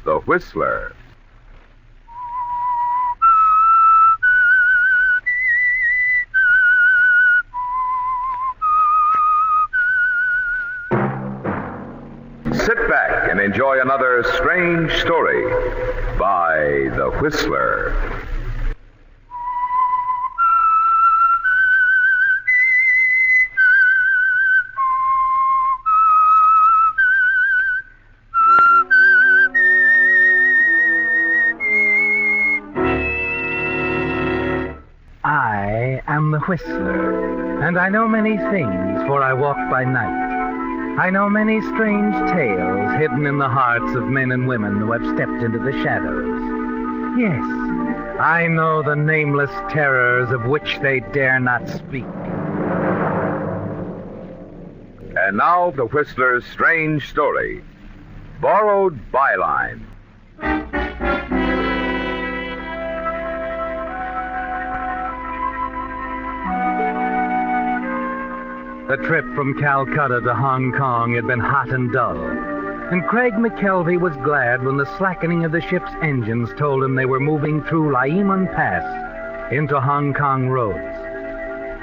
The Whistler. Sit back and enjoy another strange story by The Whistler. I am the Whistler, and I know many things, for I walk by night. I know many strange tales hidden in the hearts of men and women who have stepped into the shadows. Yes, I know the nameless terrors of which they dare not speak. And now, The Whistler's strange story, Borrowed Byline. The trip from Calcutta to Hong Kong had been hot and dull, and Craig McKelvey was glad when the slackening of the ship's engines told him they were moving through Laiman Pass into Hong Kong roads.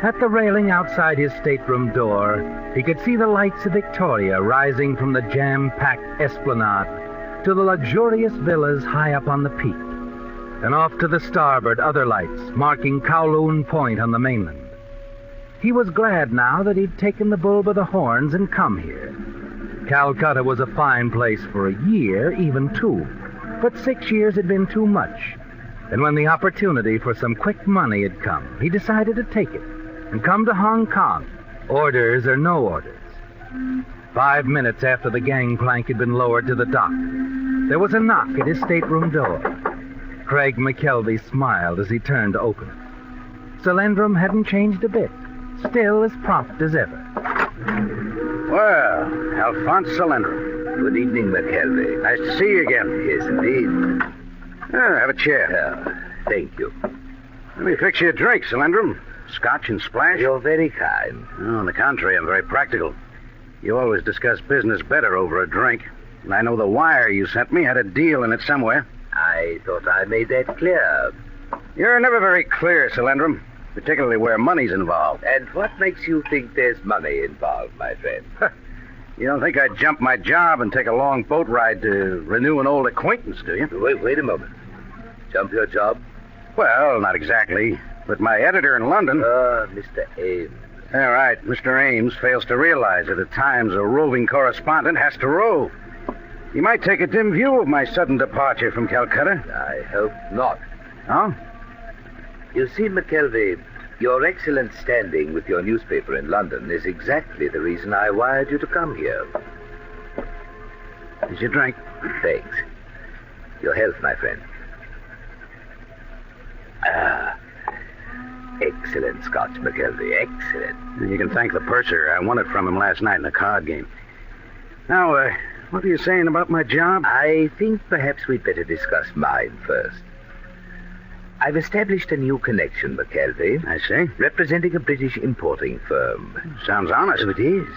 At the railing outside his stateroom door, he could see the lights of Victoria rising from the jam-packed esplanade to the luxurious villas high up on the peak, and off to the starboard other lights marking Kowloon Point on the mainland. He was glad now that he'd taken the bull by the horns and come here. Calcutta was a fine place for a year, even two, but 6 years had been too much. And when the opportunity for some quick money had come, he decided to take it and come to Hong Kong, orders or no orders. 5 minutes after the gangplank had been lowered to the dock, there was a knock at his stateroom door. Craig McKelvey smiled as he turned to open it. Solandrum hadn't changed a bit, still as prompt as ever. Well, Alphonse Solandrum. Good evening, McKelvey. Nice to see you again. Yes, indeed. Have a chair. Thank you. Let me fix you a drink, Solandrum. Scotch and splash? You're very kind. Oh, on the contrary, I'm very practical. You always discuss business better over a drink. And I know the wire you sent me had a deal in it somewhere. I thought I made that clear. You're never very clear, Solandrum, particularly where money's involved. And what makes you think there's money involved, my friend? You don't think I'd jump my job and take a long boat ride to renew an old acquaintance, do you? Wait a moment. Jump your job? Well, not exactly. But my editor in London... Mr. Ames. All right, Mr. Ames fails to realize that at times a roving correspondent has to rove. He might take a dim view of my sudden departure from Calcutta. I hope not. Huh? You see, McKelvey, your excellent standing with your newspaper in London is exactly the reason I wired you to come here. Here's your drink. Thanks. Your health, my friend. Excellent Scotch, McKelvey. Excellent. You can thank the purser. I won it from him last night in a card game. Now, what are you saying about my job? I think perhaps we'd better discuss mine first. I've established a new connection, McKelvey. I see. Representing a British importing firm. Sounds honest. So it is.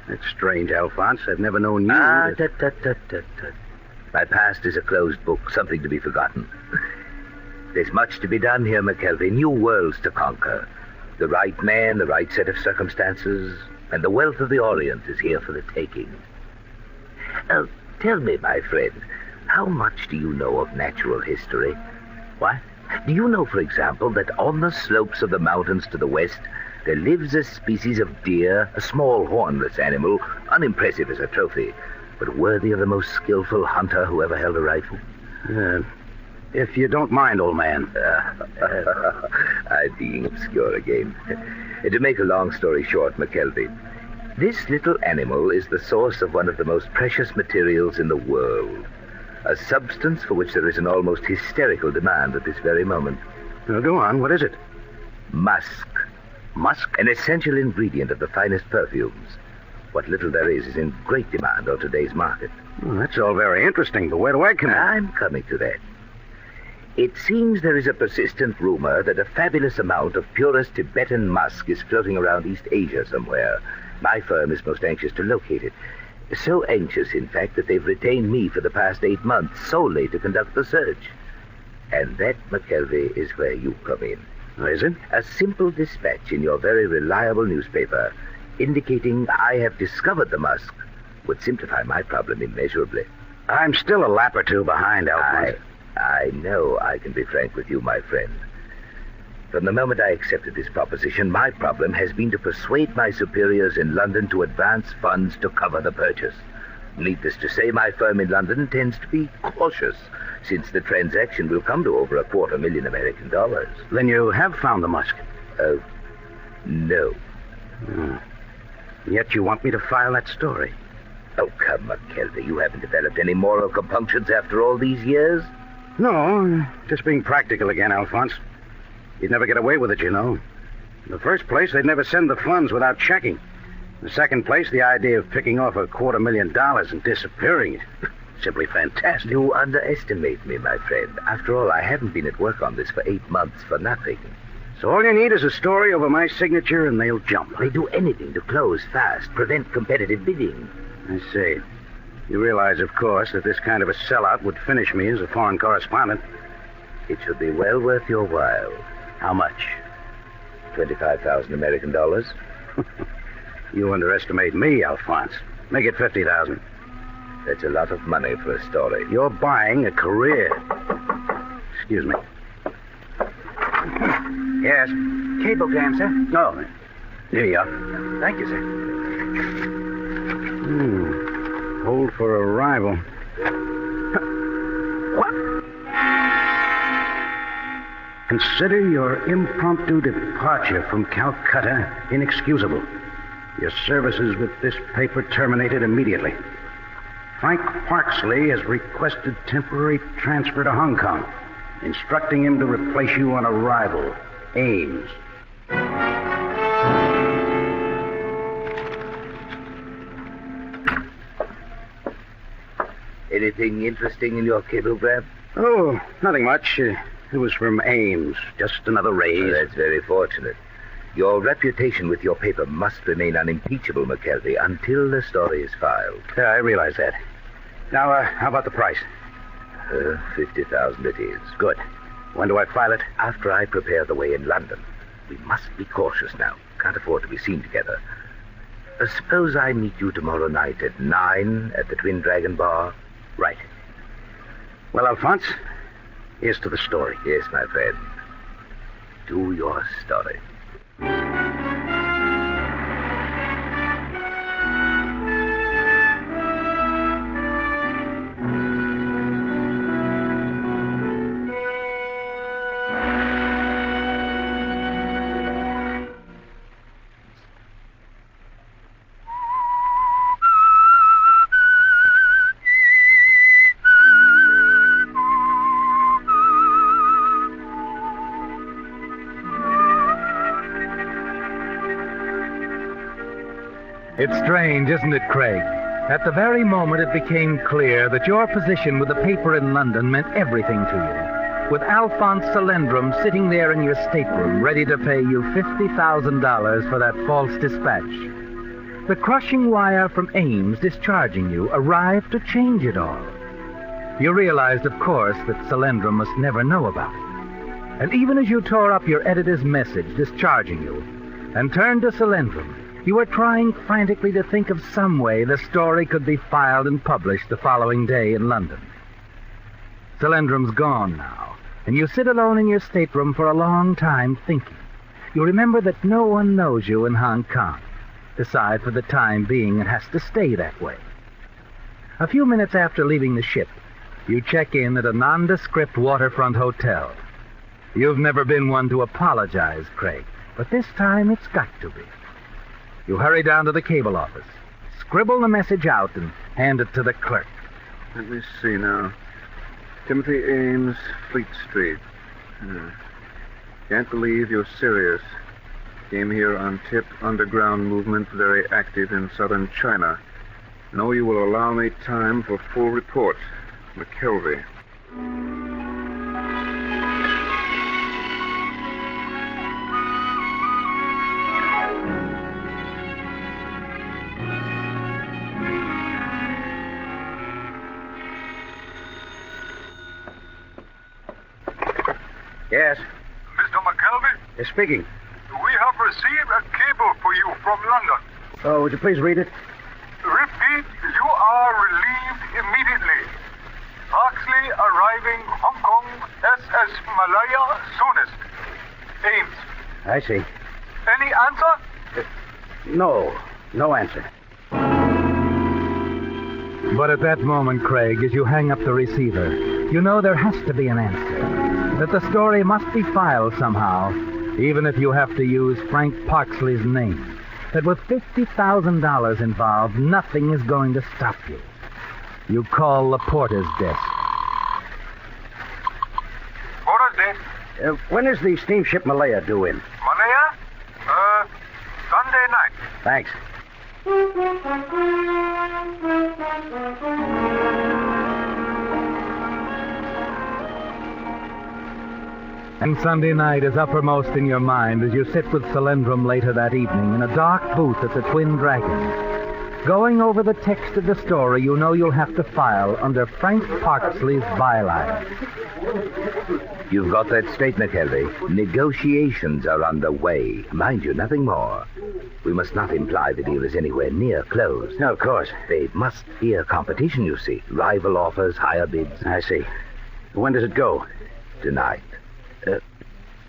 That's strange, Alphonse. I've never known you... Tut. My past is a closed book, something to be forgotten. There's much to be done here, McKelvey. New worlds to conquer. The right man, the right set of circumstances, and the wealth of the Orient is here for the taking. Tell me, my friend, how much do you know of natural history? What? Do you know, for example, that on the slopes of the mountains to the west, there lives a species of deer, a small hornless animal, unimpressive as a trophy, but worthy of the most skillful hunter who ever held a rifle? If you don't mind, old man. I'm being obscure again. To make a long story short, McKelvey, this little animal is the source of one of the most precious materials in the world. A substance for which there is an almost hysterical demand at this very moment. Well, go on. What is it? Musk. Musk? An essential ingredient of the finest perfumes. What little there is in great demand on today's market. Well, that's all very interesting, but where do I come in? I'm coming to that. It seems there is a persistent rumor that a fabulous amount of purest Tibetan musk is floating around East Asia somewhere. My firm is most anxious to locate it. So anxious, in fact, that they've retained me for the past 8 months solely to conduct the search. And that, McKelvey, is where you come in. Oh, is it? A simple dispatch in your very reliable newspaper indicating I have discovered the musk would simplify my problem immeasurably. I'm still a lap or two behind, Alphonse. I know I can be frank with you, my friend. From the moment I accepted this proposition, my problem has been to persuade my superiors in London to advance funds to cover the purchase. Needless to say, my firm in London tends to be cautious, since the transaction will come to over $250,000 American. Then you have found the musk? No. Yet you want me to file that story? Oh, come, McKelvey, you haven't developed any moral compunctions after all these years? No, just being practical again, Alphonse. You'd never get away with it, you know. In the first place, they'd never send the funds without checking. In the second place, the idea of picking off $250,000 and disappearing is simply fantastic. You underestimate me, my friend. After all, I haven't been at work on this for 8 months for nothing. So all you need is a story over my signature and they'll jump. They do anything to close fast, prevent competitive bidding. I see. You realize, of course, that this kind of a sellout would finish me as a foreign correspondent. It should be well worth your while. How much? $25,000 American. You underestimate me, Alphonse. Make it $50,000. That's a lot of money for a story. You're buying a career. Excuse me. Yes? Cablegram, sir. Oh, here you are. Thank you, sir. Hold for arrival. What? Consider your impromptu departure from Calcutta inexcusable. Your services with this paper terminated immediately. Frank Parksley has requested temporary transfer to Hong Kong, instructing him to replace you on arrival. Ames. Anything interesting in your cablegram? Oh, nothing much. It was from Ames. Just another raise. Oh, that's very fortunate. Your reputation with your paper must remain unimpeachable, McKelvey, until the story is filed. Yeah, I realize that. Now, how about the price? $50,000 it is. Good. When do I file it? After I prepare the way in London. We must be cautious now. Can't afford to be seen together. Suppose I meet you tomorrow night at 9 at the Twin Dragon Bar? Right. Well, Alphonse, here's to the story. Yes, my friend. To your story. It's strange, isn't it, Craig? At the very moment it became clear that your position with the paper in London meant everything to you, with Alphonse Salendrum sitting there in your stateroom ready to pay you $50,000 for that false dispatch. The crushing wire from Ames discharging you arrived to change it all. You realized, of course, that Salendrum must never know about it. And even as you tore up your editor's message discharging you and turned to Salendrum, you were trying frantically to think of some way the story could be filed and published the following day in London. Salendrum's gone now, and you sit alone in your stateroom for a long time thinking. You remember that no one knows you in Hong Kong. Decide for the time being it has to stay that way. A few minutes after leaving the ship, you check in at a nondescript waterfront hotel. You've never been one to apologize, Craig, but this time it's got to be. You hurry down to the cable office, scribble the message out, and hand it to the clerk. Let me see now. Timothy Ames, Fleet Street. Can't believe you're serious. Came here on tip. Underground movement very active in southern China. Know you will allow me time for full report. McKelvey. Yes. Mr. McKelvey, Yes, speaking. we have received a cable for you from London. Oh, would you please read it? Repeat, you are relieved immediately. Parksley arriving Hong Kong, SS Malaya soonest. Ames. I see. Any answer? No answer. But at that moment, Craig, as you hang up the receiver, you know there has to be an answer. That the story must be filed somehow, even if you have to use Frank Parksley's name. That with $50,000 involved, nothing is going to stop you. You call the porter's desk. Porter's desk. When is the steamship Malaya due in? Malaya? Sunday night. Thanks. And Sunday night is uppermost in your mind as you sit with Solendraum later that evening in a dark booth at the Twin Dragon. Going over the text of the story you know you'll have to file under Frank Parksley's byline. You've got that straight, McKelvey. Negotiations are underway. Mind you, nothing more. We must not imply the deal is anywhere near closed. No, of course. There must be a competition, you see. Rival offers, higher bids. I see. When does it go? Tonight.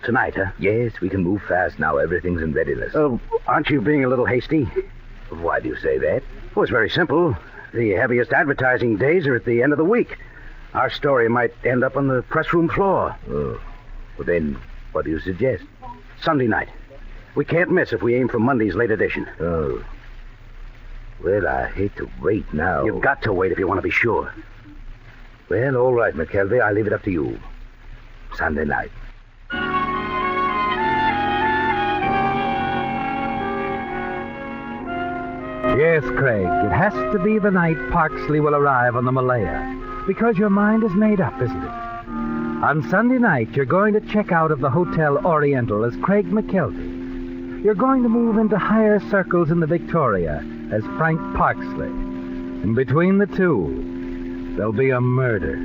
Tonight, huh? Yes, we can move fast now. Everything's in readiness. Oh, aren't you being a little hasty? Why do you say that? Well, it's very simple. The heaviest advertising days are at the end of the week. Our story might end up on the press room floor. Oh. Well, then, what do you suggest? Sunday night. We can't miss if we aim for Monday's late edition. Oh. Well, I hate to wait now. You've got to wait if you want to be sure. Well, all right, McKelvey. I'll leave it up to you. Sunday night. Yes, Craig, it has to be the night Parksley will arrive on the Malaya. Because your mind is made up, isn't it? On Sunday night, you're going to check out of the Hotel Oriental as Craig McKelvey. You're going to move into higher circles in the Victoria as Frank Parksley. And between the two, there'll be a murder.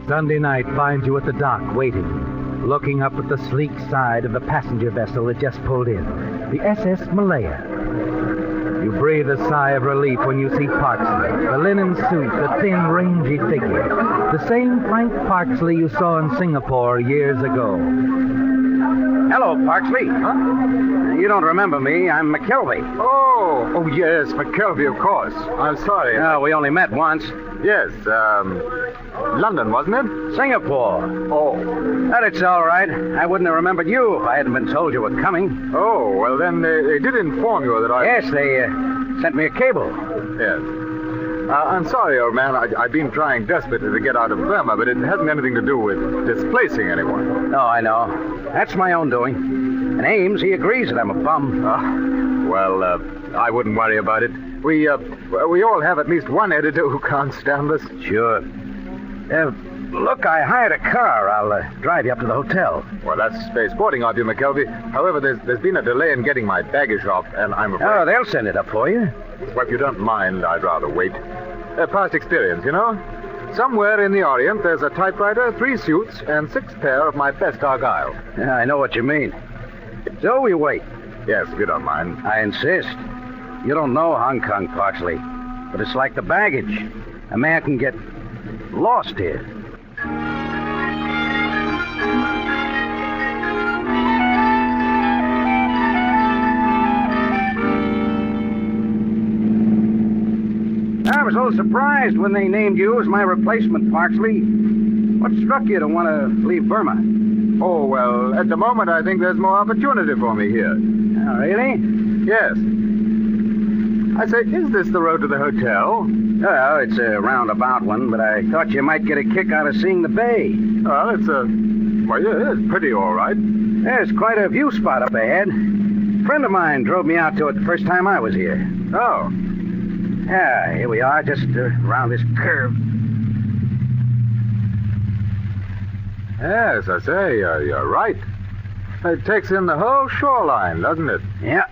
Sunday night finds you at the dock waiting, looking up at the sleek side of the passenger vessel that just pulled in, the SS Malaya. You breathe a sigh of relief when you see Parksley, the linen suit, the thin, rangy figure, the same Frank Parksley you saw in Singapore years ago. Hello, Parksley. Huh? You don't remember me. I'm McKelvey. Oh, yes, McKelvey, of course. I'm sorry. No, we only met once. Yes, London, wasn't it? Singapore. Oh. But it's all right. I wouldn't have remembered you if I hadn't been told you were coming. Oh, well, then they did inform you that I... Yes, they sent me a cable. Yes. I'm sorry, old man. I've been trying desperately to get out of Burma, but it hasn't anything to do with displacing anyone. Oh, I know. That's my own doing. And Ames, he agrees that I'm a bum. Well, I wouldn't worry about it. We all have at least one editor who can't stand us. Sure. Look, I hired a car. I'll drive you up to the hotel. Well, that's very sporting of you, McKelvey. However, there's been a delay in getting my baggage off, and I'm afraid... Oh, they'll send it up for you. Well, if you don't mind, I'd rather wait. Past experience, you know? Somewhere in the Orient, there's a typewriter, 3 suits, and 6 pair of my best Argyle. Yeah, I know what you mean. So we wait. Yes, if you don't mind. I insist. You don't know Hong Kong, Parksley, but it's like the baggage. A man can get lost here. I was a little surprised when they named you as my replacement, Parksley. What struck you to want to leave Burma? Oh, well, at the moment, I think there's more opportunity for me here. Oh, really? Yes. I say, is this the road to the hotel? Well, it's a roundabout one, but I thought you might get a kick out of seeing the bay. Well, well, yeah, it's pretty all right. There's quite a view spot up ahead. A friend of mine drove me out to it the first time I was here. Oh. Yeah, here we are, just around this curve. Yes, I say, you're right. It takes in the whole shoreline, doesn't it? Yeah.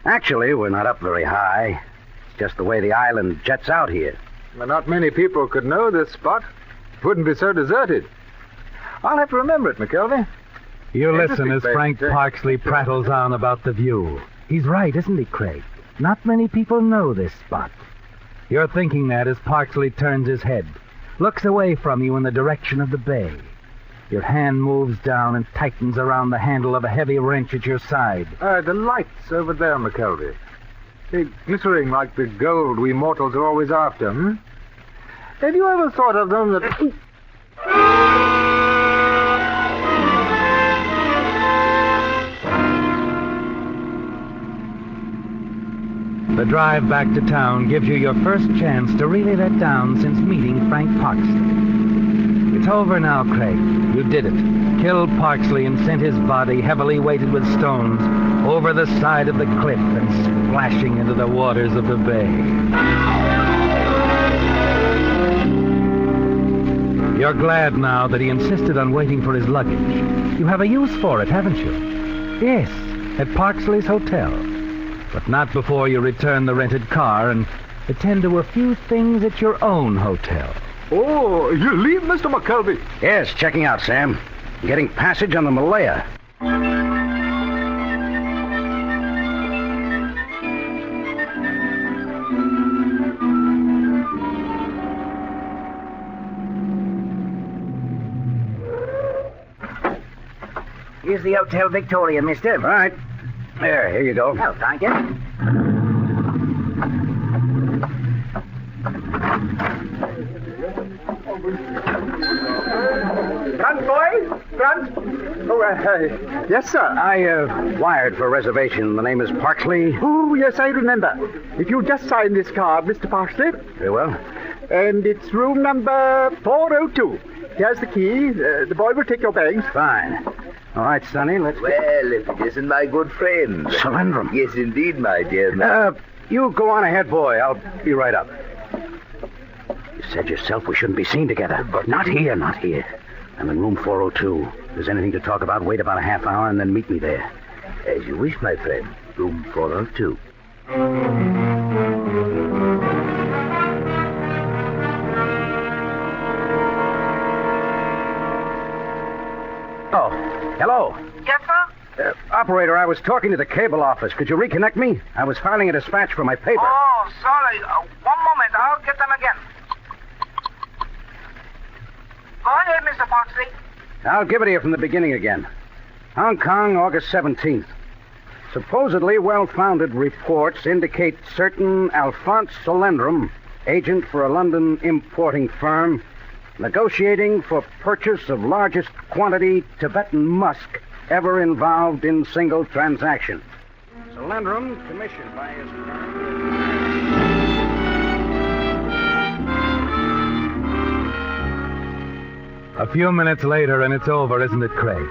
Actually, we're not up very high. just the way the island jets out here. Well, not many people could know this spot. It wouldn't be so deserted. I'll have to remember it, McKelvey. You listen as Interesting Frank place. Parksley prattles on about the view. He's right, isn't he, Craig? Not many people know this spot. You're thinking that as Parksley turns his head, looks away from you in the direction of the bay. Your hand moves down and tightens around the handle of a heavy wrench at your side. The lights over there, McKelvey. They're glittering like the gold we mortals are always after, hmm? Have you ever thought of them that... The drive back to town gives you your first chance to really let down since meeting Frank Parksley. It's over now, Craig. You did it. Killed Parksley and sent his body, heavily weighted with stones, over the side of the cliff and splashing into the waters of the bay. You're glad now that he insisted on waiting for his luggage. You have a use for it, haven't you? Yes, at Parksley's hotel. But not before you return the rented car and attend to a few things at your own hotel. Oh, you leave, Mr. McKelvey? Yes, checking out, Sam. Getting passage on the Malaya. Here's the Hotel Victoria, mister. All right. There, here you go. Oh, thank you. Front, boys? Front? Oh, yes, sir. I wired for a reservation. The name is Parksley. Oh, yes, I remember. If you just sign this card, Mr. Parksley. Very well. And it's room number 402. Here's the key. The boy will take your bags. Fine. All right, Sonny, let's... Well, if it isn't my good friend. Solandrum. Yes, indeed, my dear man. You go on ahead, boy. I'll be right up. You said yourself we shouldn't be seen together. But not here, not here. I'm in room 402. If there's anything to talk about, wait about a half hour and then meet me there. As you wish, my friend. Room 402. Oh, hello. Yes, sir? Operator, I was talking to the cable office. Could you reconnect me? I was filing a dispatch for my paper. Oh, sorry. One moment. I'll get them again. Go ahead, Mr. Parksley. I'll give it to you from the beginning again. Hong Kong, August 17th. Supposedly well-founded reports indicate certain Alphonse Solandrum, agent for a London importing firm, negotiating for purchase of largest quantity Tibetan musk ever involved in single transaction. Solandrum, commissioned by his firm... A few minutes later and it's over, isn't it, Craig?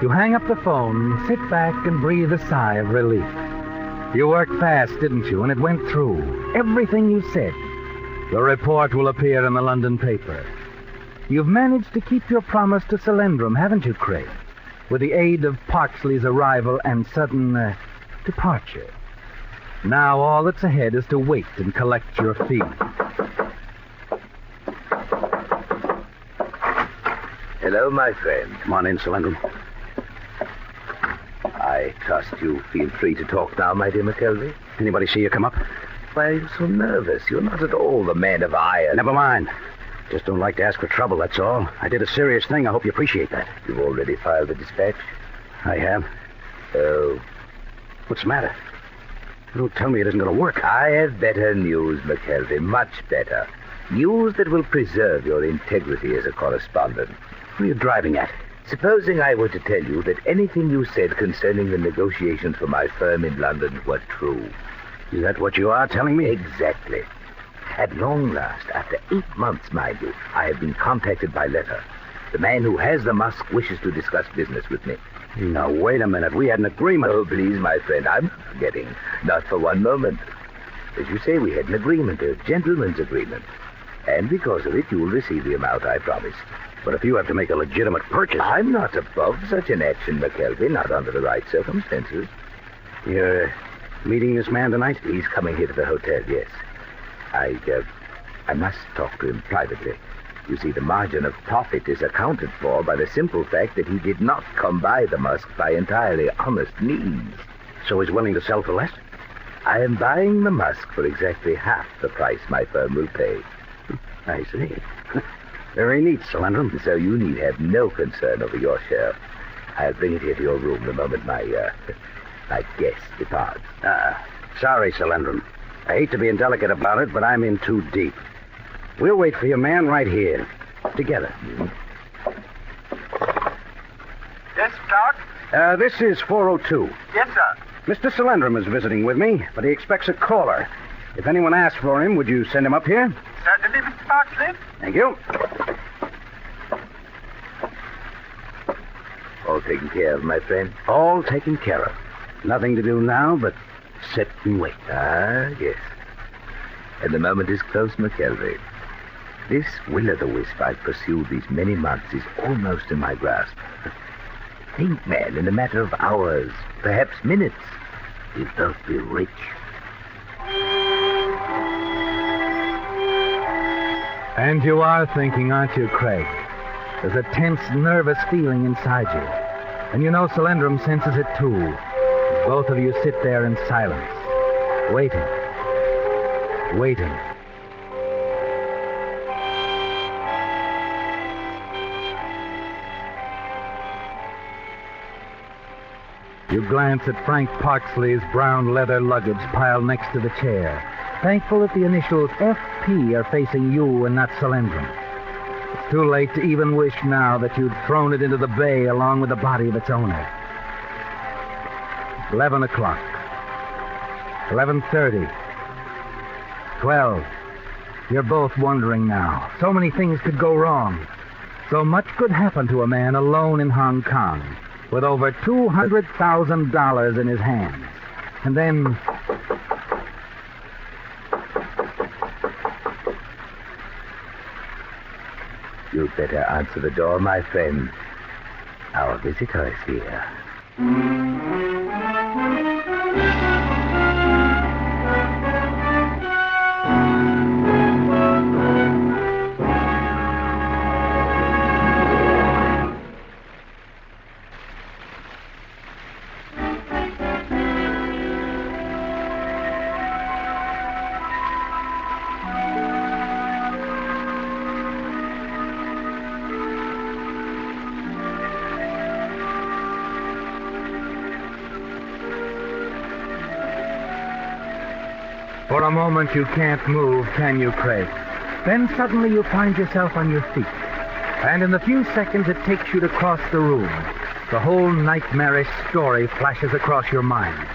You hang up the phone, sit back and breathe a sigh of relief. You worked fast, didn't you? And it went through. Everything you said. The report will appear in the London paper. You've managed to keep your promise to Solandrum, haven't you, Craig? With the aid of Parksley's arrival and sudden departure. Now all that's ahead is to wait and collect your fee. Hello, my friend. Come on in, Solandrum. I trust you feel free to talk now, my dear McKelvey. Anybody see you come up? Why are you so nervous? You're not at all the man of iron. Never mind. Just don't like to ask for trouble, that's all. I did a serious thing. I hope you appreciate that. You've already filed the dispatch? I have. Oh. What's the matter? Don't tell me it isn't going to work. I have better news, McKelvey. Much better. News that will preserve your integrity as a correspondent. What are you driving at? Supposing I were to tell you that anything you said concerning the negotiations for my firm in London were true. Is that what you are telling me? Exactly. At long last, after 8 months, mind you, I have been contacted by letter. The man who has the musk wishes to discuss business with me. Now, wait a minute. We had an agreement. Oh, please, my friend, I'm not forgetting. Not for one moment. As you say, we had an agreement, a gentleman's agreement. And because of it, you will receive the amount I promised. But if you have to make a legitimate purchase... I'm not above such an action, McKelvey, not under the right circumstances. You're Meeting this man tonight? He's coming here to the hotel, yes. I must talk to him privately. You see, the margin of profit is accounted for by the simple fact that he did not come by the musk by entirely honest means. So he's willing to sell for less? I am buying the musk for exactly half the price my firm will pay. I see. Very neat, Solandrum. So you need have no concern over your share. I'll bring it here to your room the moment my guest departs. Sorry, Solandrum. I hate to be indelicate about it, but I'm in too deep. We'll wait for your man right here. Together. Yes, Clark? This is 402. Yes, sir. Mr. Solandrum is visiting with me, but he expects a caller. If anyone asks for him, would you send him up here? Certainly, Mr. Parsley. Thank you. All taken care of, my friend? All taken care of. Nothing to do now but sit and wait. Ah, yes. And the moment is close, McKelvey. This will-o'-the-wisp I've pursued these many months is almost in my grasp. Think, man, in a matter of hours, perhaps minutes, we'll both be rich. And you are thinking, aren't you, Craig? There's a tense, nervous feeling inside you. And you know Solandrum senses it too. Both of you sit there in silence, waiting. You glance at Frank Parksley's brown leather luggage piled next to the chair, thankful that the initials FP are facing you and not Solandrum. It's too late to even wish now that you'd thrown it into the bay along with the body of its owner. 11 o'clock. 11:30. 12. You're both wondering now. So many things could go wrong. So much could happen to a man alone in Hong Kong, with over $200,000 in his hands. And then... You'd better answer the door, my friend. Our visitor is here. For a moment you can't move, can you, Craig? Then suddenly you find yourself on your feet. And in the few seconds it takes you to cross the room, the whole nightmarish story flashes across your mind.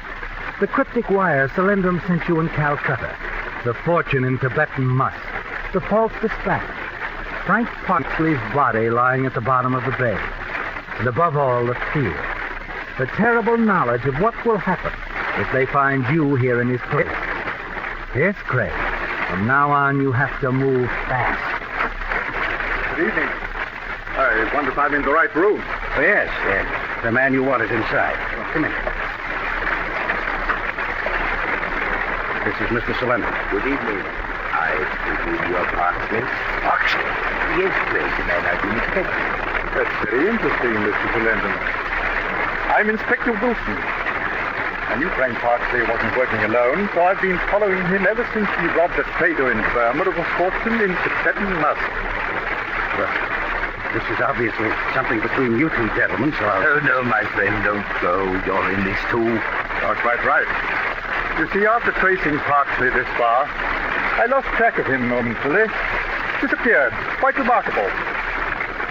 The cryptic wire Solandrum sent you in Calcutta, the fortune in Tibetan musk, the false dispatch, Frank Parksley's body lying at the bottom of the bay, and above all, the fear, the terrible knowledge of what will happen if they find you here in his place. Yes, Craig. From now on, you have to move fast. Good evening. I wonder if I'm in the right room. Oh, yes. The man you want is inside. Come in. This is Mr. Solandrum. Good evening. I presume you're Parksley? Parksley? Yes, Craig, the man I've been expecting. That's very interesting, Mr. Solandrum. I'm Inspector Wilson. I knew Frank Parksley wasn't working alone, so I've been following him ever since he robbed a trader in Burma of a fortune in Tibetan musk. Well, this is obviously something between you two gentlemen, so I'll... Oh, no, my friend, don't go. You're in this, too. You're quite right. You see, after tracing Parksley this far, I lost track of him momentarily. Disappeared. Quite remarkable.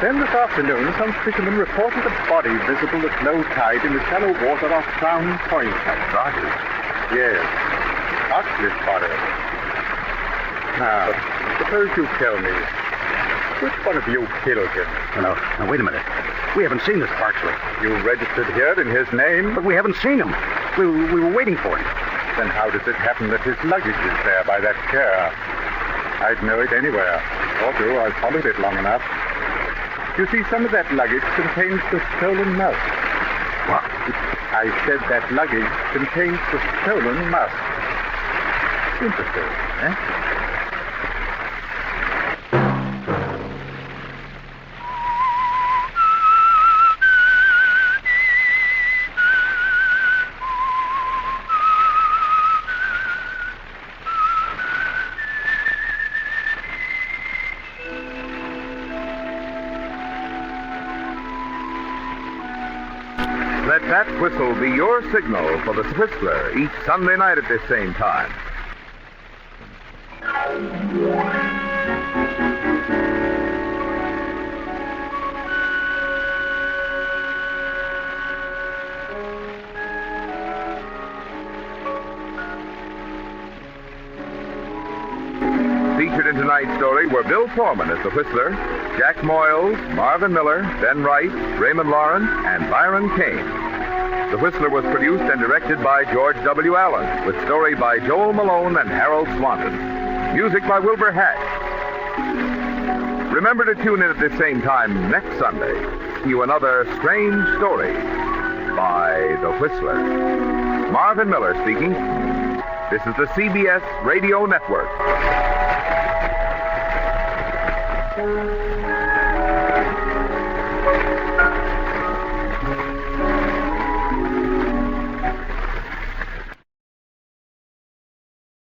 Then this afternoon, some fishermen reported a body visible at low tide in the shallow water off Crown Point. A body? Yes. Parksley's body. Now, suppose you tell me, which one of you killed him? Now, wait a minute. We haven't seen this Parksley. You registered here in his name? But we haven't seen him. We were waiting for him. Then how does it happen that his luggage is there by that chair? I'd know it anywhere. Or do. I've followed it long enough. You see, some of that luggage contains the stolen musk. What? I said that luggage contains the stolen mask. Interesting, eh? Let that whistle be your signal for the Whistler each Sunday night at this same time. Featured in tonight's story were Bill Foreman as the Whistler, Jack Moyles, Marvin Miller, Ben Wright, Raymond Lawrence, and Byron Kane. The Whistler was produced and directed by George W. Allen, with story by Joel Malone and Harold Swanton. Music by Wilbur Hatch. Remember to tune in at this same time next Sunday to see another strange story by The Whistler. Marvin Miller speaking. This is the CBS Radio Network.